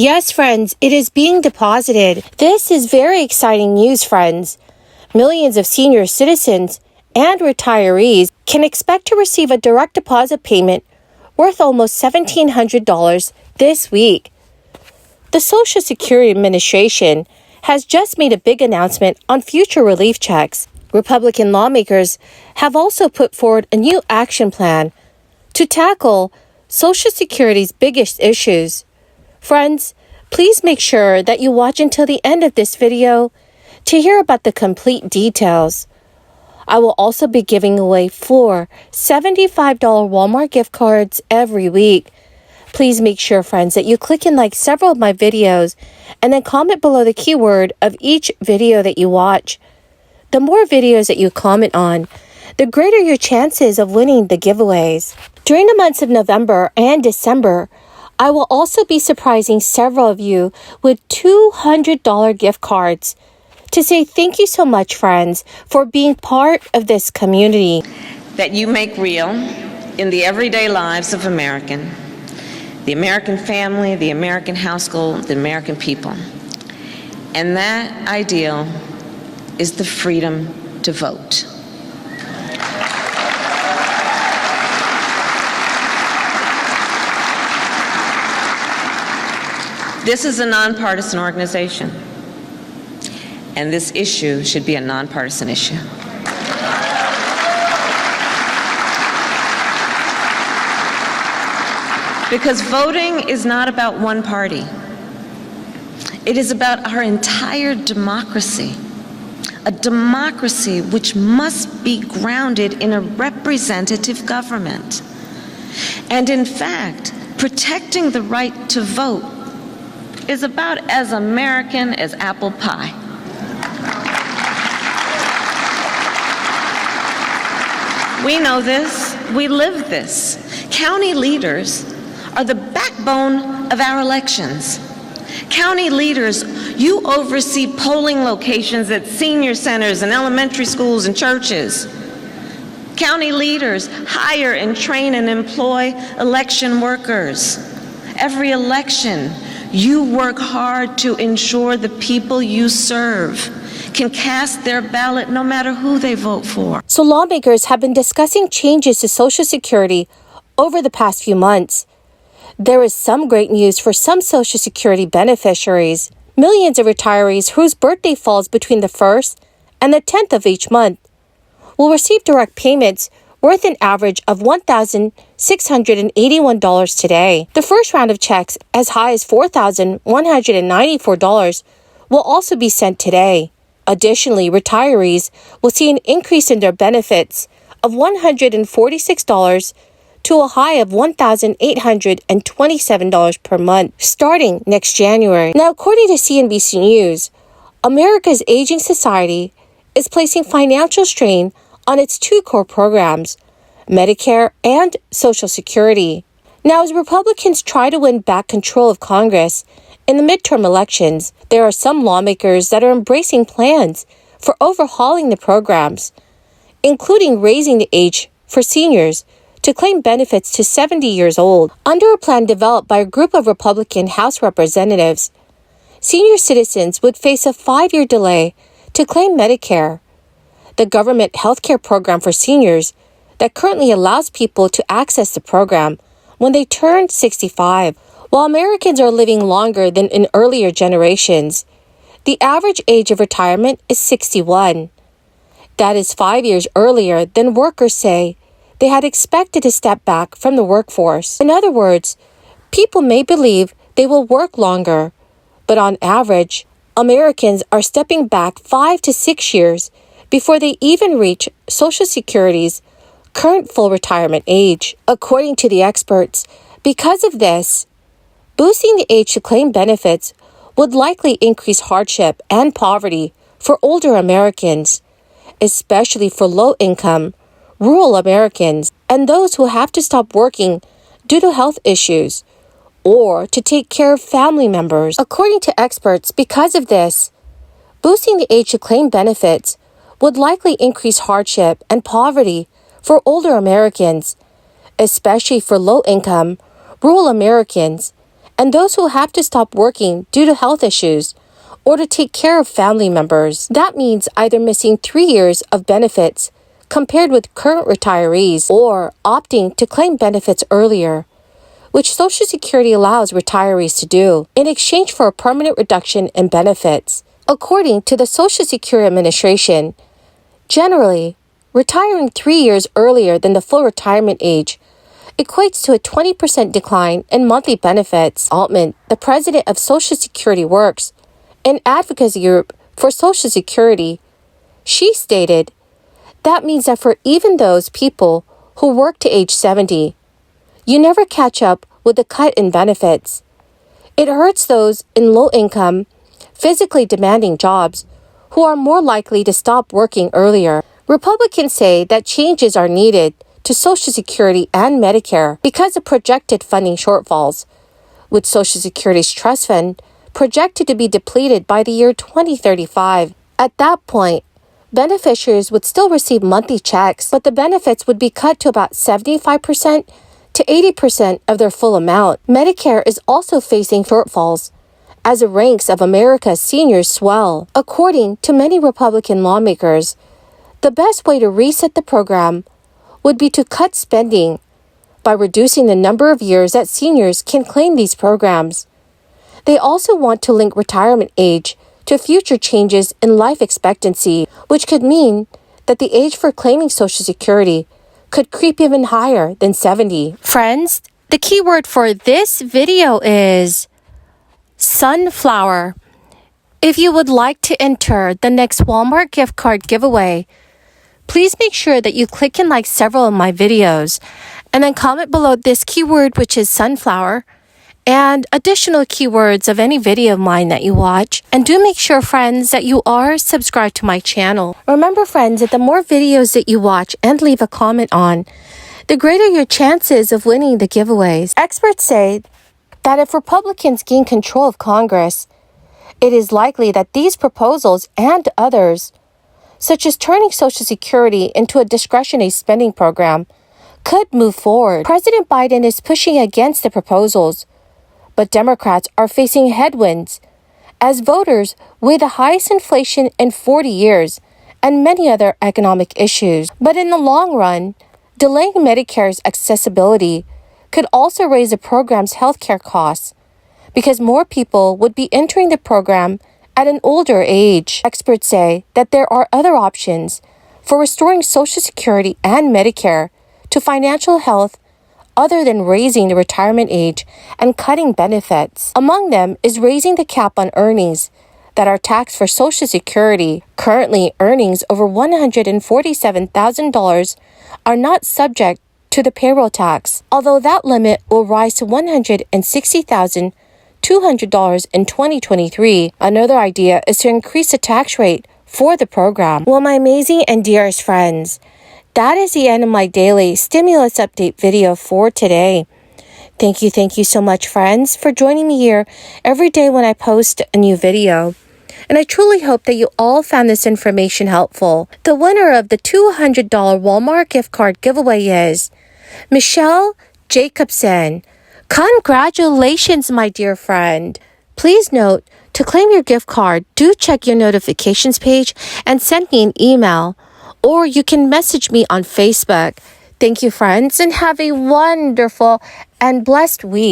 Yes, friends, it is being deposited. This is very exciting news, friends. Millions of senior citizens and retirees can expect to receive a direct deposit payment worth almost $1,700 this week. The Social Security Administration has just made a big announcement on future relief checks. Republican lawmakers have also put forward a new action plan to tackle Social Security's biggest issues. Friends, please make sure that you watch until the end of this video to hear about the complete details. I will also be giving away 4 $75 Walmart gift cards every week. Please make sure, friends, that you click and like several of my videos and then comment below the keyword of each video that you watch. The more videos that you comment on, the greater your chances of winning the giveaways. During the months of November and December, I will also be surprising several of you with $200 gift cards to say thank you so much, friends, for being part of this community. That you make real in the everyday lives of the American family, the American household, the American people. And that ideal is the freedom to vote. This is a nonpartisan organization, and this issue should be a nonpartisan issue. Because voting is not about one party. It is about our entire democracy, a democracy which must be grounded in a representative government. And in fact, protecting the right to vote is about as American as apple pie. We know this, we live this. County leaders are the backbone of our elections. County leaders, you oversee polling locations at senior centers and elementary schools and churches. County leaders hire and train and employ election workers. Every election, you work hard to ensure the people you serve can cast their ballot no matter who they vote for. So lawmakers have been discussing changes to Social Security over the past few months. There is some great news for some Social Security beneficiaries. Millions of retirees whose birthday falls between the 1st and the 10th of each month will receive direct payments worth an average of $1,681 today. The first round of checks, as high as $4,194, will also be sent today. Additionally, retirees will see an increase in their benefits of $146 to a high of $1,827 per month, starting next January. Now, according to CNBC News, America's aging society is placing financial strain on its 2 core programs, Medicare and Social Security. Now, as Republicans try to win back control of Congress in the midterm elections, there are some lawmakers that are embracing plans for overhauling the programs, including raising the age for seniors to claim benefits to 70 years old. Under a plan developed by a group of Republican House representatives, senior citizens would face a 5-year delay to claim Medicare, the government health care program for seniors that currently allows people to access the program when they turn 65. While Americans are living longer than in earlier generations, the average age of retirement is 61. That is 5 years earlier than workers say they had expected to step back from the workforce. In other words, people may believe they will work longer, but on average, Americans are stepping back 5 to 6 years before they even reach Social Security's current full retirement age. According to the experts, because of this, boosting the age to claim benefits would likely increase hardship and poverty for older Americans, especially for low-income, rural Americans, and those who have to stop working due to health issues or to take care of family members. According to experts, because of this, boosting the age to claim benefits would likely increase hardship and poverty for older Americans, especially for low-income, rural Americans, and those who have to stop working due to health issues or to take care of family members. That means either missing 3 years of benefits compared with current retirees or opting to claim benefits earlier, which Social Security allows retirees to do in exchange for a permanent reduction in benefits. According to the Social Security Administration, generally, retiring 3 years earlier than the full retirement age equates to a 20% decline in monthly benefits. Altman, the president of Social Security Works, an advocacy group for Social Security, she stated, that means that for even those people who work to age 70, you never catch up with the cut in benefits. It hurts those in low-income, physically demanding jobs who are more likely to stop working earlier. Republicans say that changes are needed to Social Security and Medicare because of projected funding shortfalls, with Social Security's trust fund projected to be depleted by the year 2035. At that point, beneficiaries would still receive monthly checks, but the benefits would be cut to about 75% to 80% of their full amount. Medicare is also facing shortfalls as the ranks of America's seniors swell. According to many Republican lawmakers, the best way to reset the program would be to cut spending by reducing the number of years that seniors can claim these programs. They also want to link retirement age to future changes in life expectancy, which could mean that the age for claiming Social Security could creep even higher than 70. Friends, the key word for this video is sunflower. If you would like to enter the next Walmart gift card giveaway, please make sure that you click and like several of my videos and then comment below this keyword, which is sunflower, and additional keywords of any video of mine that you watch. And do make sure, friends, that you are subscribed to my channel. Remember, friends, that the more videos that you watch and leave a comment on, the greater your chances of winning the giveaways. Experts say that if Republicans gain control of Congress, it is likely that these proposals and others, such as turning Social Security into a discretionary spending program, could move forward. President Biden is pushing against the proposals, but Democrats are facing headwinds as voters weigh the highest inflation in 40 years and many other economic issues. But in the long run, delaying Medicare's accessibility could also raise the program's healthcare costs because more people would be entering the program at an older age. Experts say that there are other options for restoring Social Security and Medicare to financial health other than raising the retirement age and cutting benefits. Among them is raising the cap on earnings that are taxed for Social Security. Currently, earnings over $147,000 are not subject to the payroll tax, although that limit will rise to $160,200 in 2023. Another idea is to increase the tax rate for the program. Well, my amazing and dearest friends, that is the end of my daily stimulus update video for today. Thank you so much, friends, for joining me here every day when I post a new video. And I truly hope that you all found this information helpful. The winner of the $200 Walmart gift card giveaway is Michelle Jacobson. Congratulations, my dear friend. Please note, to claim your gift card, do check your notifications page and send me an email, or you can message me on Facebook. Thank you, friends, and have a wonderful and blessed week.